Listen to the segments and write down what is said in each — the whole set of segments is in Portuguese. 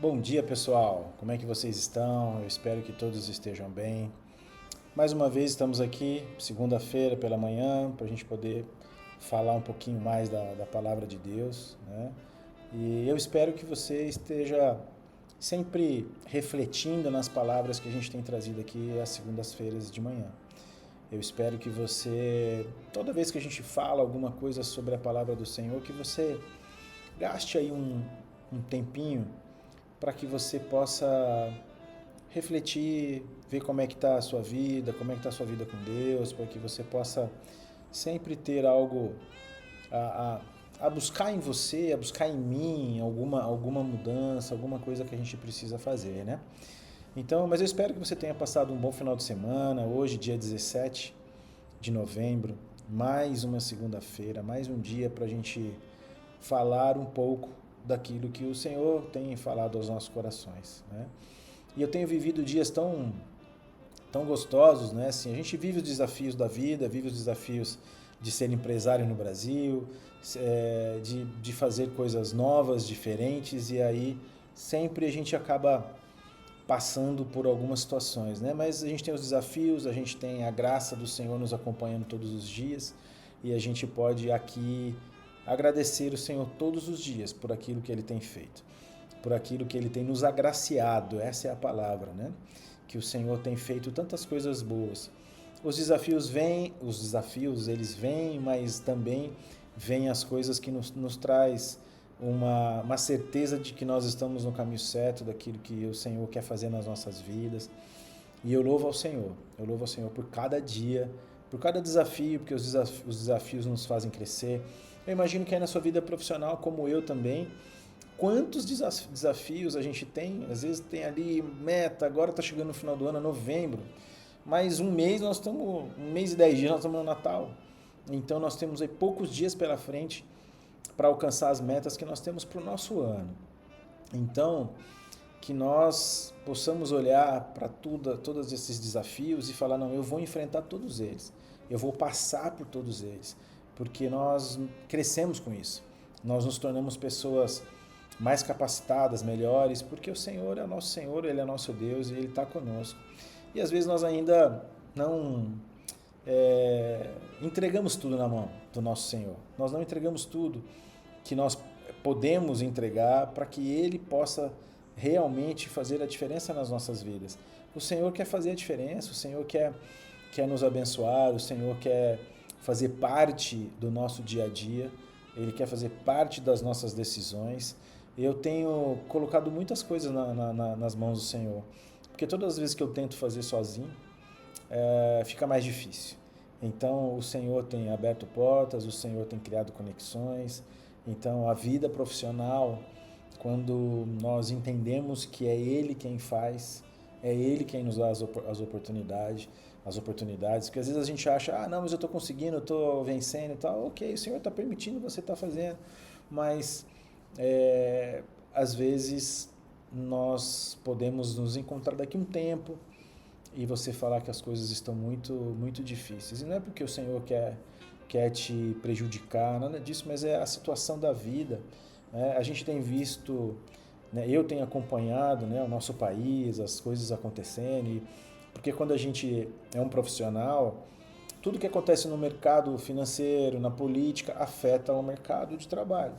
Bom dia, pessoal. Como é que vocês estão? Eu espero que todos estejam bem. Mais uma vez estamos aqui, segunda-feira pela manhã, para a gente poder falar um pouquinho mais da palavra de Deus, né? E eu espero que você esteja sempre refletindo nas palavras que a gente tem trazido aqui às segundas-feiras de manhã. Eu espero que você, toda vez que a gente fala alguma coisa sobre a palavra do Senhor, que você gaste aí um tempinho para que você possa refletir, ver como é que está a sua vida, como é que está a sua vida com Deus, para que você possa sempre ter algo a, a buscar em você, a buscar em mim, alguma mudança, alguma coisa que a gente precisa fazer, né? Então, mas eu espero que você tenha passado um bom final de semana. Hoje, dia 17 de novembro, mais uma segunda-feira, mais um dia para a gente falar um pouco daquilo que o Senhor tem falado aos nossos corações, né? E eu tenho vivido dias tão gostosos, né? Assim, a gente vive os desafios da vida, vive os desafios de ser empresário no Brasil, de fazer coisas novas, diferentes, e aí sempre a gente acaba passando por algumas situações, né? Mas a gente tem os desafios, a gente tem a graça do Senhor nos acompanhando todos os dias, e a gente pode aqui agradecer o Senhor todos os dias por aquilo que Ele tem feito, por aquilo que Ele tem nos agraciado, essa é a palavra, né? Que o Senhor tem feito tantas coisas boas. Os desafios eles vêm, mas também vêm as coisas que nos traz uma certeza de que nós estamos no caminho certo, daquilo que o Senhor quer fazer nas nossas vidas. E eu louvo ao Senhor por cada dia, por cada desafio, porque os desafios nos fazem crescer. Eu imagino que é na sua vida profissional, como eu também, quantos desafios a gente tem, às vezes tem ali meta, agora está chegando no final do ano, novembro, mais um mês nós estamos, um mês e 10 dias nós estamos no Natal. Então nós temos aí poucos dias pela frente para alcançar as metas que nós temos para o nosso ano. Então, que nós possamos olhar para todos esses desafios e falar, não, eu vou enfrentar todos eles, eu vou passar por todos eles, porque nós crescemos com isso, nós nos tornamos pessoas mais capacitadas, melhores, porque o Senhor é nosso Senhor, Ele é nosso Deus e Ele está conosco. E às vezes nós ainda não entregamos tudo na mão do nosso Senhor, nós não entregamos tudo que nós podemos entregar para que Ele possa realmente fazer a diferença nas nossas vidas. O Senhor quer fazer a diferença, o Senhor quer nos abençoar, o Senhor quer fazer parte do nosso dia a dia, Ele quer fazer parte das nossas decisões. Eu tenho colocado muitas coisas nas mãos do Senhor, porque todas as vezes que eu tento fazer sozinho, fica mais difícil. Então o Senhor tem aberto portas, o Senhor tem criado conexões. Então a vida profissional, quando nós entendemos que é Ele quem faz, é Ele quem nos dá as oportunidades, porque às vezes a gente acha, ah, não, mas eu estou conseguindo, eu estou vencendo e tal, ok, o Senhor está permitindo, você está fazendo, mas às vezes nós podemos nos encontrar daqui a um tempo e você falar que as coisas estão muito, muito difíceis. E não é porque o Senhor quer te prejudicar, nada disso, mas é a situação da vida, né? A gente tem visto, né, eu tenho acompanhado, né, o nosso país, as coisas acontecendo, porque quando a gente é um profissional, tudo que acontece no mercado financeiro, na política, afeta o mercado de trabalho.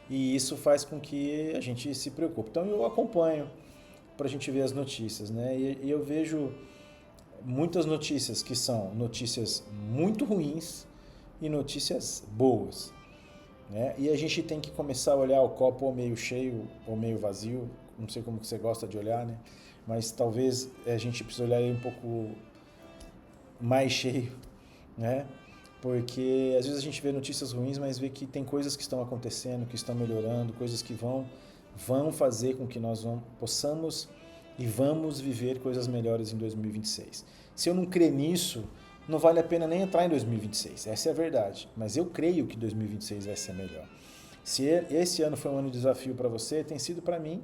E isso faz com que a gente se preocupe. Então eu acompanho para a gente ver as notícias, né? E eu vejo muitas notícias que são notícias muito ruins e notícias boas, né? E a gente tem que começar a olhar o copo ou meio cheio ou meio vazio, não sei como que você gosta de olhar, né? Mas talvez a gente precise olhar ele um pouco mais cheio, né? Porque às vezes a gente vê notícias ruins, mas vê que tem coisas que estão acontecendo, que estão melhorando, coisas que vão fazer com que nós possamos e vamos viver coisas melhores em 2026. Se eu não crer nisso, não vale a pena nem entrar em 2026, essa é a verdade. Mas eu creio que 2026 vai ser melhor. Se esse ano foi um ano de desafio para você, tem sido para mim,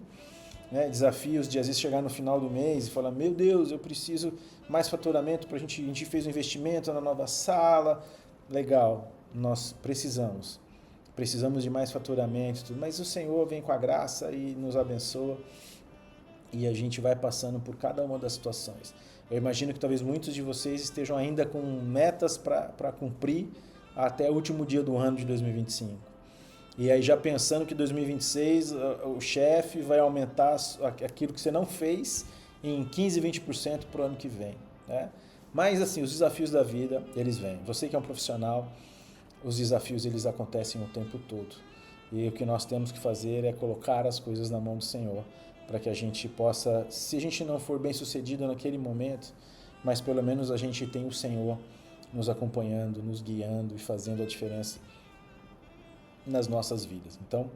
né? Desafios de às vezes chegar no final do mês e falar, meu Deus, eu preciso mais faturamento para a gente fez um investimento na nova sala, legal, nós precisamos. precisamos de mais faturamento, tudo, mas o Senhor vem com a graça e nos abençoa e a gente vai passando por cada uma das situações. Eu imagino que talvez muitos de vocês estejam ainda com metas para cumprir até o último dia do ano de 2025. E aí já pensando que 2026 o chefe vai aumentar aquilo que você não fez em 15, 20% para o ano que vem, né? Mas assim, os desafios da vida, eles vêm. Você que é um profissional, os desafios eles acontecem o tempo todo. E o que nós temos que fazer é colocar as coisas na mão do Senhor, para que a gente possa, se a gente não for bem sucedido naquele momento, mas pelo menos a gente tem o Senhor nos acompanhando, nos guiando e fazendo a diferença nas nossas vidas. Então,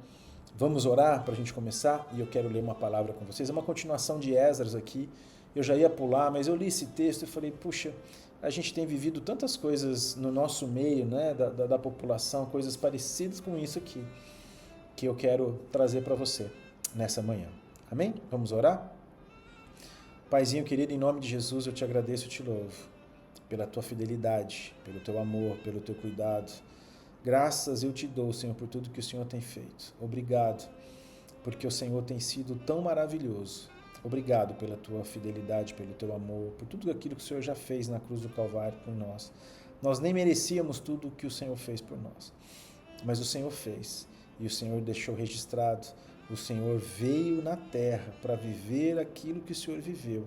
vamos orar para a gente começar, e eu quero ler uma palavra com vocês. É uma continuação de Esdras aqui. Eu já ia pular, mas eu li esse texto e falei, puxa, a gente tem vivido tantas coisas no nosso meio, né, da população, coisas parecidas com isso aqui, que eu quero trazer para você nessa manhã. Amém? Vamos orar? Paizinho querido, em nome de Jesus, eu te agradeço e te louvo pela tua fidelidade, pelo teu amor, pelo teu cuidado. Graças eu te dou, Senhor, por tudo que o Senhor tem feito. Obrigado, porque o Senhor tem sido tão maravilhoso. Obrigado pela tua fidelidade, pelo teu amor, por tudo aquilo que o Senhor já fez na cruz do Calvário por nós. Nós nem merecíamos tudo o que o Senhor fez por nós, mas o Senhor fez e o Senhor deixou registrado. O Senhor veio na terra para viver aquilo que o Senhor viveu,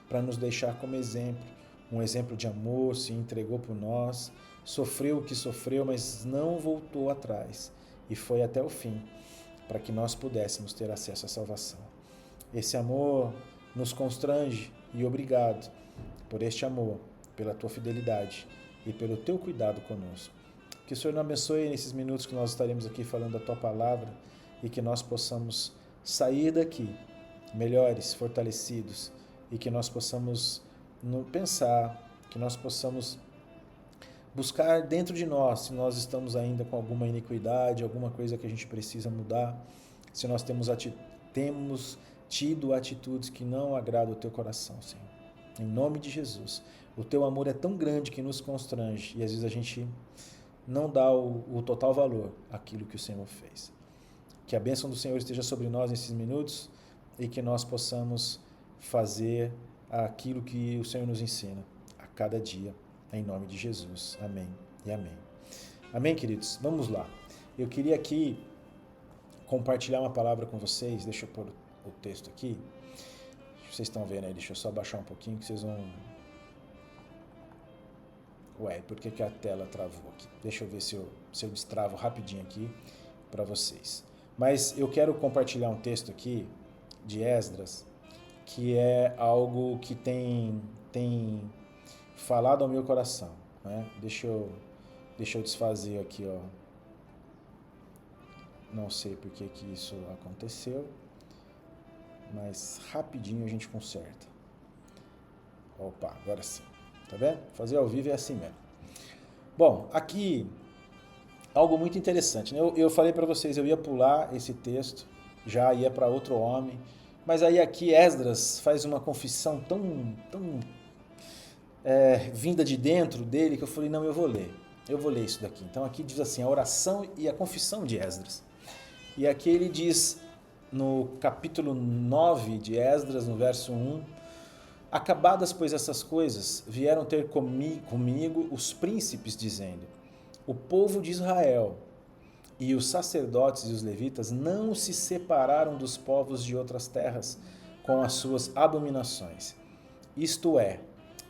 para nos deixar como exemplo, um exemplo de amor, se entregou por nós, sofreu o que sofreu, mas não voltou atrás e foi até o fim, para que nós pudéssemos ter acesso à salvação. Esse amor nos constrange e obrigado por este amor, pela tua fidelidade e pelo teu cuidado conosco. Que o Senhor nos abençoe nesses minutos que nós estaremos aqui falando da tua palavra e que nós possamos sair daqui melhores, fortalecidos e que nós possamos pensar, que nós possamos buscar dentro de nós se nós estamos ainda com alguma iniquidade, alguma coisa que a gente precisa mudar, se nós temos tido atitudes que não agradam o teu coração, Senhor. Em nome de Jesus. O teu amor é tão grande que nos constrange e às vezes a gente não dá o total valor àquilo que o Senhor fez. Que a bênção do Senhor esteja sobre nós nesses minutos e que nós possamos fazer aquilo que o Senhor nos ensina a cada dia, em nome de Jesus. Amém e amém. Amém, queridos? Vamos lá. Eu queria aqui compartilhar uma palavra com vocês. Deixa eu pôr o texto aqui. Vocês estão vendo aí? Deixa eu só baixar um pouquinho que vocês vão... Ué, por que a tela travou aqui? Deixa eu ver se eu destravo rapidinho aqui para vocês. Mas eu quero compartilhar um texto aqui de Esdras, que é algo que tem falado ao meu coração, né? Deixa eu desfazer aqui, ó. Não sei por que isso aconteceu, mas rapidinho a gente conserta. Opa, agora sim. Tá vendo? Fazer ao vivo é assim mesmo. Bom, aqui algo muito interessante, né? Eu falei para vocês, eu ia pular esse texto, já ia para outro homem, mas aí aqui Esdras faz uma confissão tão vinda de dentro dele que eu falei, não, eu vou ler isso daqui. Então aqui diz assim, a oração e a confissão de Esdras. E aqui ele diz, no capítulo 9 de Esdras, no verso 1, acabadas, pois, essas coisas, vieram ter comigo os príncipes, dizendo, o povo de Israel e os sacerdotes e os levitas não se separaram dos povos de outras terras com as suas abominações, isto é,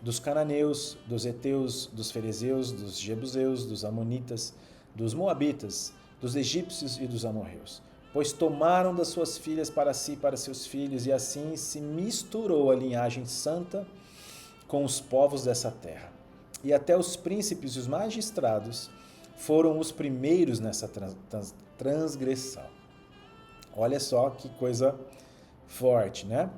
dos cananeus, dos heteus, dos ferezeus, dos jebuseus, dos amonitas, dos moabitas, dos egípcios e dos amorreus, pois tomaram das suas filhas para si e para seus filhos, e assim se misturou a linhagem santa com os povos dessa terra. E até os príncipes e os magistrados foram os primeiros nessa transgressão. Olha só que coisa forte, né?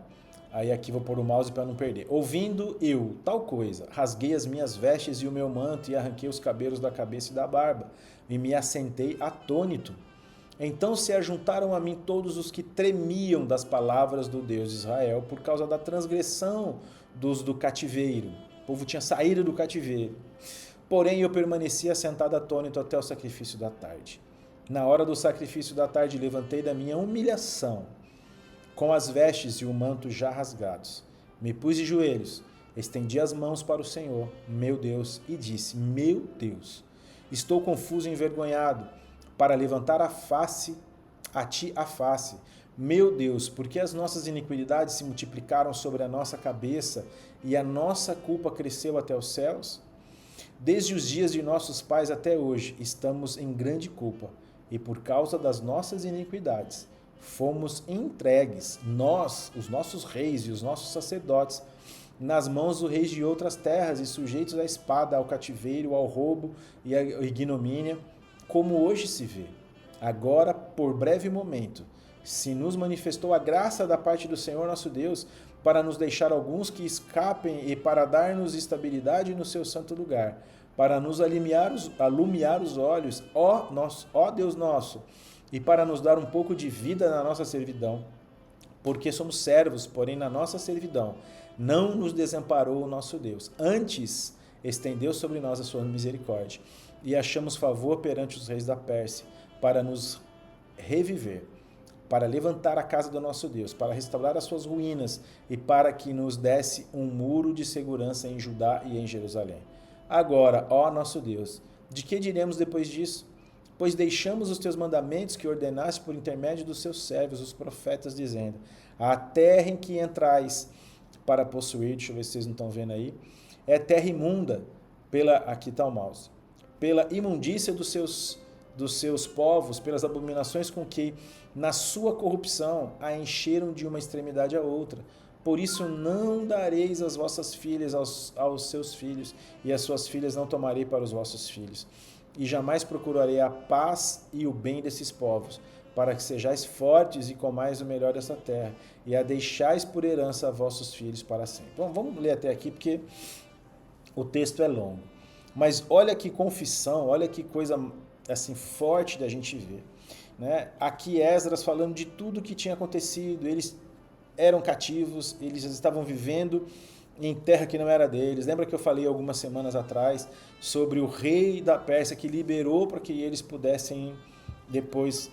Aí aqui vou pôr o mouse para não perder. Ouvindo eu tal coisa, rasguei as minhas vestes e o meu manto e arranquei os cabelos da cabeça e da barba e me assentei atônito. Então se ajuntaram a mim todos os que tremiam das palavras do Deus de Israel por causa da transgressão dos do cativeiro. O povo tinha saído do cativeiro. Porém eu permaneci assentado atônito até o sacrifício da tarde. Na hora do sacrifício da tarde, levantei da minha humilhação, com as vestes e o manto já rasgados. Me pus de joelhos, estendi as mãos para o Senhor, meu Deus, e disse: Meu Deus, estou confuso e envergonhado para levantar a ti a face. Meu Deus, porque as nossas iniquidades se multiplicaram sobre a nossa cabeça e a nossa culpa cresceu até os céus? Desde os dias de nossos pais até hoje, estamos em grande culpa, e por causa das nossas iniquidades, fomos entregues, nós, os nossos reis e os nossos sacerdotes, nas mãos do reis de outras terras e sujeitos à espada, ao cativeiro, ao roubo e à ignomínia, como hoje se vê. Agora, por breve momento, se nos manifestou a graça da parte do Senhor nosso Deus, para nos deixar alguns que escapem e para dar-nos estabilidade no seu santo lugar, para nos alumiar os olhos, ó Deus nosso, e para nos dar um pouco de vida na nossa servidão, porque somos servos, porém na nossa servidão não nos desamparou o nosso Deus. Antes, estendeu sobre nós a sua misericórdia, e achamos favor perante os reis da Pérsia, para nos reviver, para levantar a casa do nosso Deus, para restaurar as suas ruínas e para que nos desse um muro de segurança em Judá e em Jerusalém. Agora, ó nosso Deus, de que diremos depois disso? Pois deixamos os teus mandamentos que ordenaste por intermédio dos seus servos, os profetas, dizendo: a terra em que entrais para possuir, deixa eu ver se vocês não estão vendo aí, é terra imunda, aqui está o mouse, pela imundícia dos seus povos, pelas abominações com que, na sua corrupção, a encheram de uma extremidade a outra. Por isso não dareis as vossas filhas aos seus filhos, e as suas filhas não tomarei para os vossos filhos. E jamais procurarei a paz e o bem desses povos, para que sejais fortes e comais o melhor dessa terra, e a deixais por herança a vossos filhos para sempre. Então, vamos ler até aqui, porque o texto é longo. Mas olha que confissão, olha que coisa assim forte da gente ver, né? Aqui Esdras falando de tudo que tinha acontecido. Eles eram cativos, eles estavam vivendo em terra que não era deles. Lembra que eu falei algumas semanas atrás sobre o rei da Pérsia que liberou para que eles pudessem depois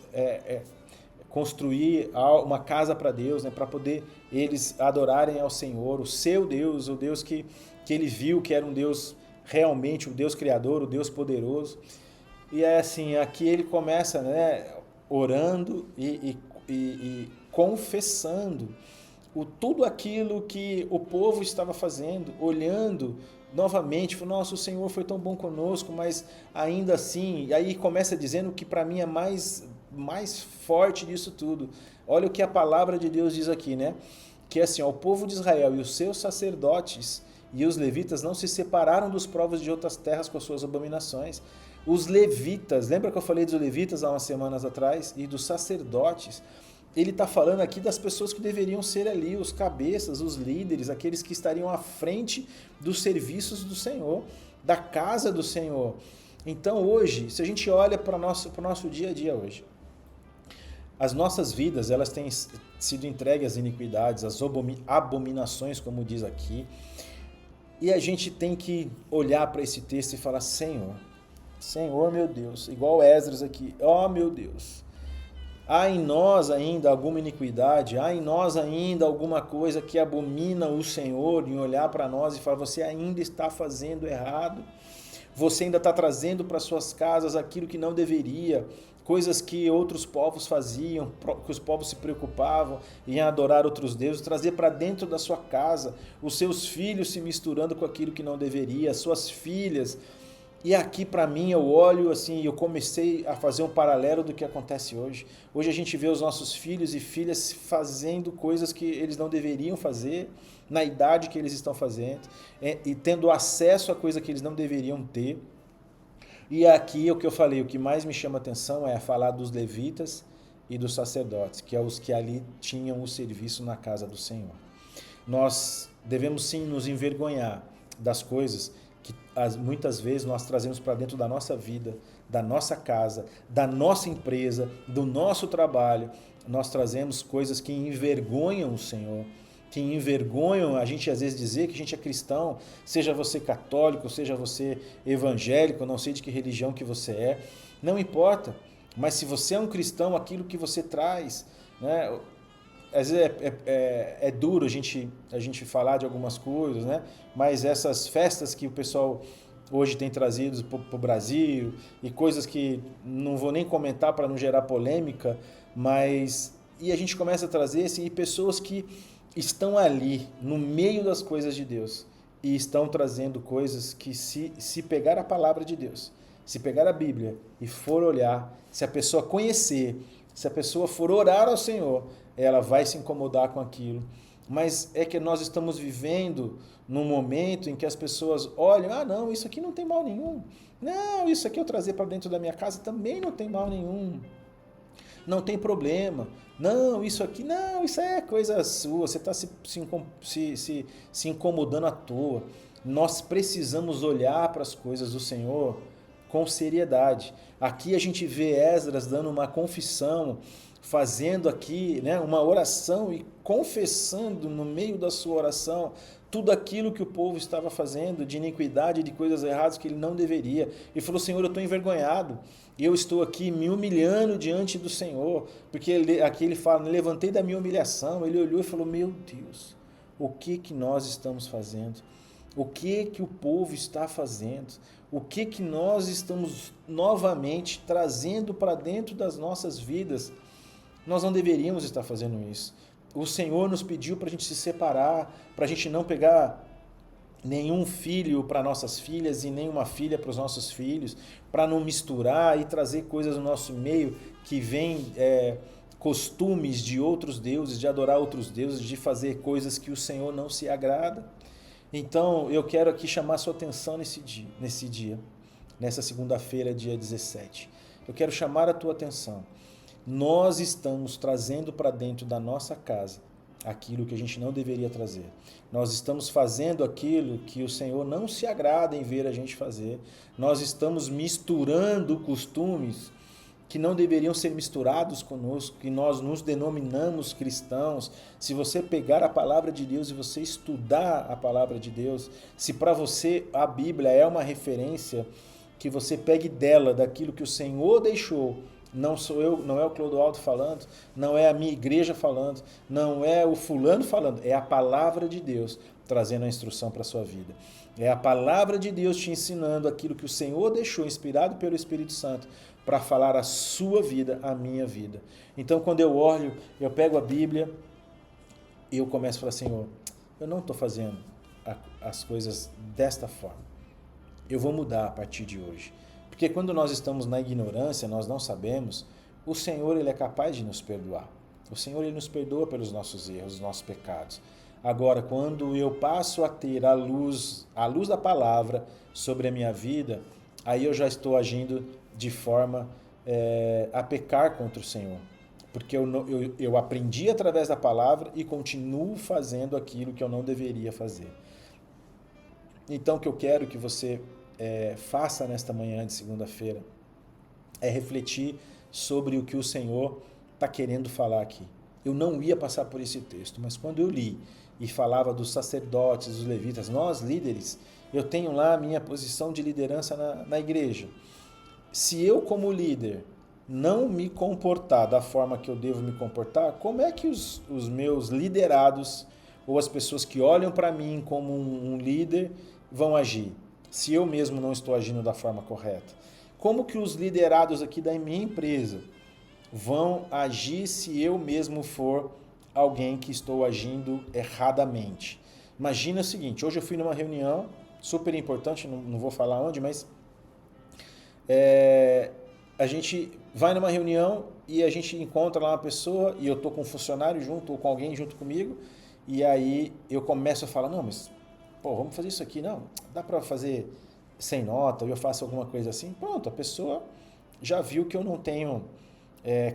construir uma casa para Deus, né? Para poder eles adorarem ao Senhor, o seu Deus, o Deus que ele viu que era um Deus realmente, o Deus criador, o Deus poderoso. E é assim, aqui ele começa, né, orando e confessando tudo aquilo que o povo estava fazendo, olhando novamente, falou: nossa, o Senhor foi tão bom conosco, mas ainda assim, e aí começa dizendo que para mim é mais forte disso tudo. Olha o que a palavra de Deus diz aqui, né? Que é assim, ó, o povo de Israel e os seus sacerdotes e os levitas não se separaram dos povos de outras terras com as suas abominações. Os levitas, lembra que eu falei dos levitas há umas semanas atrás? E dos sacerdotes. Ele está falando aqui das pessoas que deveriam ser ali, os cabeças, os líderes, aqueles que estariam à frente dos serviços do Senhor, da casa do Senhor. Então hoje, se a gente olha para o nosso dia a dia hoje, as nossas vidas, elas têm sido entregues às iniquidades, às abominações, como diz aqui, e a gente tem que olhar para esse texto e falar: Senhor meu Deus, igual Esdras aqui, ó meu Deus, há em nós ainda alguma iniquidade, há em nós ainda alguma coisa que abomina o Senhor, em olhar para nós e falar: você ainda está fazendo errado, você ainda está trazendo para suas casas aquilo que não deveria, coisas que outros povos faziam, que os povos se preocupavam em adorar outros deuses, trazer para dentro da sua casa, os seus filhos se misturando com aquilo que não deveria, as suas filhas. E aqui para mim eu olho assim, eu comecei a fazer um paralelo do que acontece hoje. Hoje a gente vê os nossos filhos e filhas fazendo coisas que eles não deveriam fazer, na idade que eles estão fazendo, e tendo acesso a coisa que eles não deveriam ter. E aqui o que eu falei, o que mais me chama atenção é falar dos levitas e dos sacerdotes, que é os que ali tinham o serviço na casa do Senhor. Nós devemos sim nos envergonhar das coisas que muitas vezes nós trazemos para dentro da nossa vida, da nossa casa, da nossa empresa, do nosso trabalho. Nós trazemos coisas que envergonham o Senhor, que envergonham a gente às vezes dizer que a gente é cristão, seja você católico, seja você evangélico, não sei de que religião que você é, não importa. Mas se você é um cristão, aquilo que você traz, né? Às vezes é duro a gente falar de algumas coisas, né? Mas essas festas que o pessoal hoje tem trazido para o Brasil e coisas que não vou nem comentar para não gerar polêmica, mas e a gente começa a trazer assim, pessoas que estão ali no meio das coisas de Deus e estão trazendo coisas que se pegar a palavra de Deus, se pegar a Bíblia e for olhar, se a pessoa conhecer, se a pessoa for orar ao Senhor, ela vai se incomodar com aquilo. Mas é que nós estamos vivendo num momento em que as pessoas olham, ah não, isso aqui não tem mal nenhum. Não, isso aqui eu trazer para dentro da minha casa também não tem mal nenhum. Não tem problema. Não, isso aqui, não, isso é coisa sua, você está se incomodando à toa. Nós precisamos olhar para as coisas do Senhor com seriedade. Aqui a gente vê Esdras dando uma confissão, fazendo aqui, né, uma oração e confessando no meio da sua oração tudo aquilo que o povo estava fazendo de iniquidade, de coisas erradas que ele não deveria. E falou, Senhor, eu estou envergonhado. Eu estou aqui me humilhando diante do Senhor. Porque aqui ele fala, levantei da minha humilhação. Ele olhou e falou, meu Deus, o que nós estamos fazendo? O que o povo está fazendo? O que nós estamos novamente trazendo para dentro das nossas vidas? Nós não deveríamos estar fazendo isso. O Senhor nos pediu para a gente se separar, para a gente não pegar nenhum filho para nossas filhas e nenhuma filha para os nossos filhos, para não misturar e trazer coisas no nosso meio que vêm costumes de outros deuses, de adorar outros deuses, de fazer coisas que o Senhor não se agrada. Então eu quero aqui chamar a sua atenção nesse dia, nessa segunda-feira, dia 17. Eu quero chamar a tua atenção. Nós estamos trazendo para dentro da nossa casa aquilo que a gente não deveria trazer. Nós estamos fazendo aquilo que o Senhor não se agrada em ver a gente fazer. Nós estamos misturando costumes que não deveriam ser misturados conosco, que nós nos denominamos cristãos. Se você pegar a palavra de Deus e você estudar a palavra de Deus, se para você a Bíblia é uma referência, que você pegue dela, daquilo que o Senhor deixou. Não sou eu, não é o Clodoaldo falando, não é a minha igreja falando, não é o fulano falando, é a palavra de Deus trazendo a instrução para a sua vida. É a palavra de Deus te ensinando aquilo que o Senhor deixou, inspirado pelo Espírito Santo, para falar a sua vida, a minha vida. Então, quando eu olho, eu pego a Bíblia e eu começo a falar, Senhor, eu não estou fazendo as coisas desta forma. Eu vou mudar a partir de hoje. Porque quando nós estamos na ignorância, nós não sabemos, o Senhor ele é capaz de nos perdoar. O Senhor ele nos perdoa pelos nossos erros, os nossos pecados. Agora, quando eu passo a ter a luz da palavra sobre a minha vida, aí eu já estou agindo de forma a pecar contra o Senhor. Porque eu aprendi através da palavra e continuo fazendo aquilo que eu não deveria fazer. Então, o que eu quero que você faça nesta manhã de segunda-feira é refletir sobre o que o Senhor está querendo falar aqui. Eu não ia passar por esse texto, mas quando eu li e falava dos sacerdotes, dos levitas, nós líderes, eu tenho lá a minha posição de liderança na igreja. Se eu como líder não me comportar da forma que eu devo me comportar, como é que os meus liderados ou as pessoas que olham para mim como um líder vão agir? Se eu mesmo não estou agindo da forma correta? Como que os liderados aqui da minha empresa vão agir se eu mesmo for alguém que estou agindo erradamente? Imagina o seguinte, hoje eu fui numa reunião super importante, não vou falar onde, mas a gente vai numa reunião e a gente encontra lá uma pessoa e eu estou com um funcionário junto ou com alguém junto comigo e aí eu começo a falar, não, mas vamos fazer isso aqui, não, dá para fazer sem nota, ou eu faço alguma coisa assim, pronto, a pessoa já viu que eu não tenho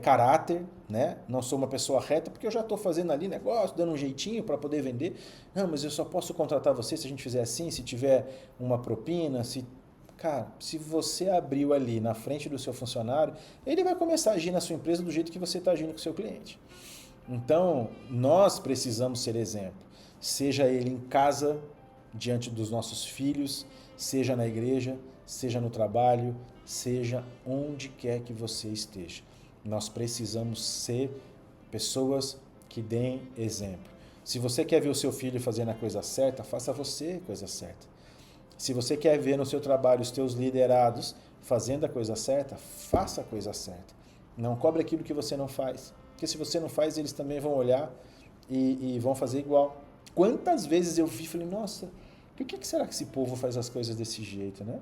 caráter, né? Não sou uma pessoa reta, porque eu já estou fazendo ali negócio, dando um jeitinho para poder vender, não, mas eu só posso contratar você se a gente fizer assim, se tiver uma propina, Cara, se você abriu ali na frente do seu funcionário, ele vai começar a agir na sua empresa do jeito que você está agindo com o seu cliente. Então, nós precisamos ser exemplo, seja ele em casa, diante dos nossos filhos, seja na igreja, seja no trabalho, seja onde quer que você esteja. Nós precisamos ser pessoas que deem exemplo. Se você quer ver o seu filho fazendo a coisa certa, faça você a coisa certa. Se você quer ver no seu trabalho os teus liderados fazendo a coisa certa, faça a coisa certa. Não cobre aquilo que você não faz. Porque se você não faz, eles também vão olhar e vão fazer igual. Quantas vezes eu vi e falei, nossa, por que será que esse povo faz as coisas desse jeito, né?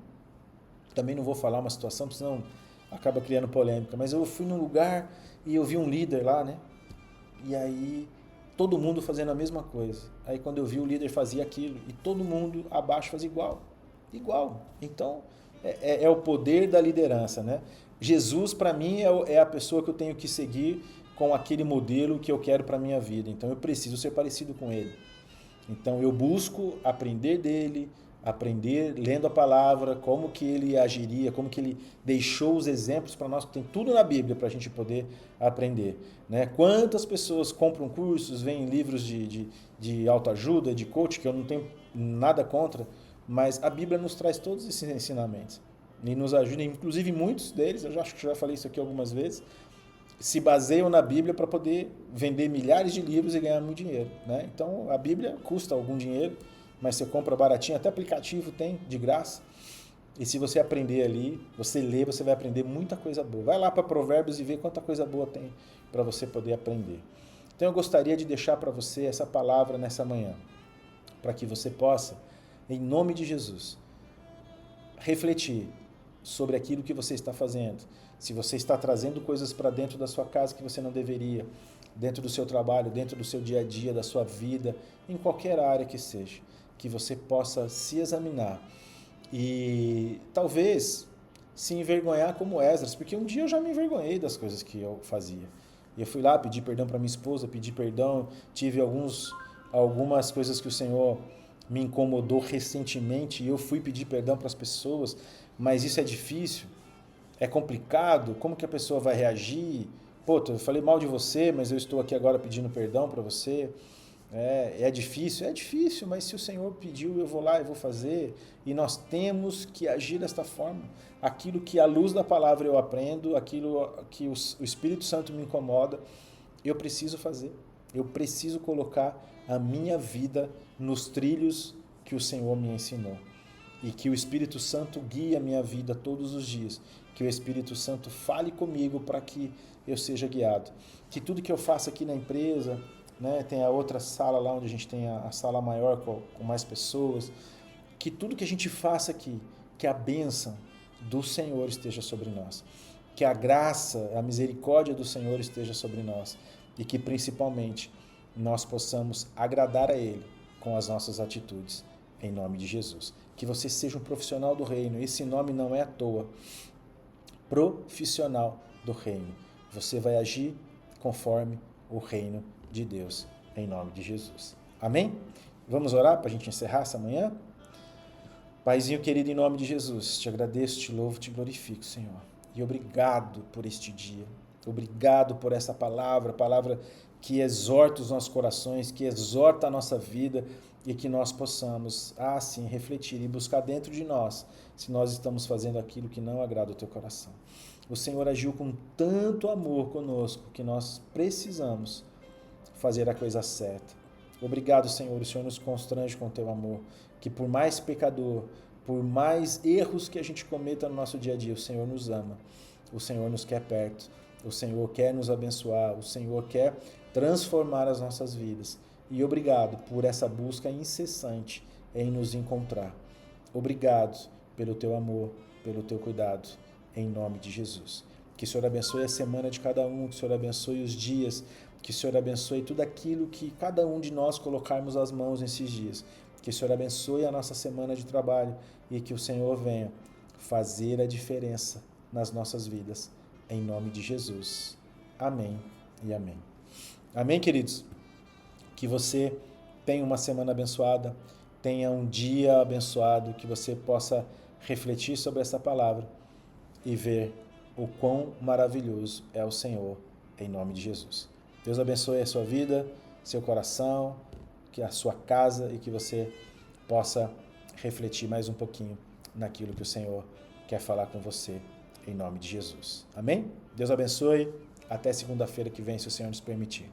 Também não vou falar uma situação, porque senão acaba criando polêmica. Mas eu fui num lugar e eu vi um líder lá, né? E aí todo mundo fazendo a mesma coisa. Aí quando eu vi, o líder fazia aquilo e todo mundo abaixo fazia igual. Igual. Então é o poder da liderança, né? Jesus, para mim, é a pessoa que eu tenho que seguir com aquele modelo que eu quero para a minha vida. Então eu preciso ser parecido com ele. Então eu busco aprender dele, aprender lendo a palavra, como que ele agiria, como que ele deixou os exemplos para nós, tem tudo na Bíblia para a gente poder aprender. Né? Quantas pessoas compram cursos, veem livros de autoajuda, de coach, que eu não tenho nada contra, mas a Bíblia nos traz todos esses ensinamentos. E nos ajuda, inclusive muitos deles, eu acho que já falei isso aqui algumas vezes, se baseiam na Bíblia para poder vender milhares de livros e ganhar muito dinheiro. Né? Então a Bíblia custa algum dinheiro, mas você compra baratinho, até aplicativo tem, de graça. E se você aprender ali, você lê, você vai aprender muita coisa boa. Vai lá para Provérbios e vê quanta coisa boa tem para você poder aprender. Então eu gostaria de deixar para você essa palavra nessa manhã, para que você possa, em nome de Jesus, refletir sobre aquilo que você está fazendo. Se você está trazendo coisas para dentro da sua casa que você não deveria, dentro do seu trabalho, dentro do seu dia a dia, da sua vida, em qualquer área que seja, que você possa se examinar e talvez se envergonhar como Esdras, porque um dia eu já me envergonhei das coisas que eu fazia. E eu fui lá, pedi perdão para minha esposa, pedi perdão, tive algumas coisas que o Senhor me incomodou recentemente e eu fui pedir perdão para as pessoas, mas isso é difícil, é complicado, como que a pessoa vai reagir? Pô, eu falei mal de você, mas eu estou aqui agora pedindo perdão para você. É difícil, mas se o Senhor pediu, eu vou lá e vou fazer. E nós temos que agir desta forma. Aquilo que à luz da palavra eu aprendo, aquilo que o Espírito Santo me incomoda, eu preciso fazer. Eu preciso colocar a minha vida nos trilhos que o Senhor me ensinou. E que o Espírito Santo guie a minha vida todos os dias. Que o Espírito Santo fale comigo para que eu seja guiado. Que tudo que eu faço aqui na empresa, né, tem a outra sala lá onde a gente tem a sala maior com mais pessoas, que tudo que a gente faça aqui, que a bênção do Senhor esteja sobre nós. Que a graça, a misericórdia do Senhor esteja sobre nós. E que principalmente nós possamos agradar a Ele com as nossas atitudes. Em nome de Jesus. Que você seja um profissional do reino. Esse nome não é à toa. Profissional do reino. Você vai agir conforme o reino de Deus, em nome de Jesus. Amém? Vamos orar para a gente encerrar essa manhã? Paizinho querido, em nome de Jesus, te agradeço, te louvo, te glorifico, Senhor. E obrigado por este dia. Obrigado por essa palavra que exorta os nossos corações, que exorta a nossa vida e que nós possamos, assim, refletir e buscar dentro de nós se nós estamos fazendo aquilo que não agrada o teu coração. O Senhor agiu com tanto amor conosco que nós precisamos fazer a coisa certa. Obrigado, Senhor. O Senhor nos constrange com o teu amor, que por mais pecador, por mais erros que a gente cometa no nosso dia a dia, o Senhor nos ama. O Senhor nos quer perto. O Senhor quer nos abençoar. O Senhor quer transformar as nossas vidas. E obrigado por essa busca incessante em nos encontrar. Obrigado pelo teu amor, pelo teu cuidado, em nome de Jesus. Que o Senhor abençoe a semana de cada um, que o Senhor abençoe os dias, que o Senhor abençoe tudo aquilo que cada um de nós colocarmos as mãos nesses dias. Que o Senhor abençoe a nossa semana de trabalho e que o Senhor venha fazer a diferença nas nossas vidas. Em nome de Jesus. Amém e amém. Amém, queridos? Que você tenha uma semana abençoada, tenha um dia abençoado, que você possa refletir sobre essa palavra e ver o quão maravilhoso é o Senhor, em nome de Jesus. Deus abençoe a sua vida, seu coração, que a sua casa e que você possa refletir mais um pouquinho naquilo que o Senhor quer falar com você em nome de Jesus. Amém? Deus abençoe. Até segunda-feira que vem, se o Senhor nos permitir.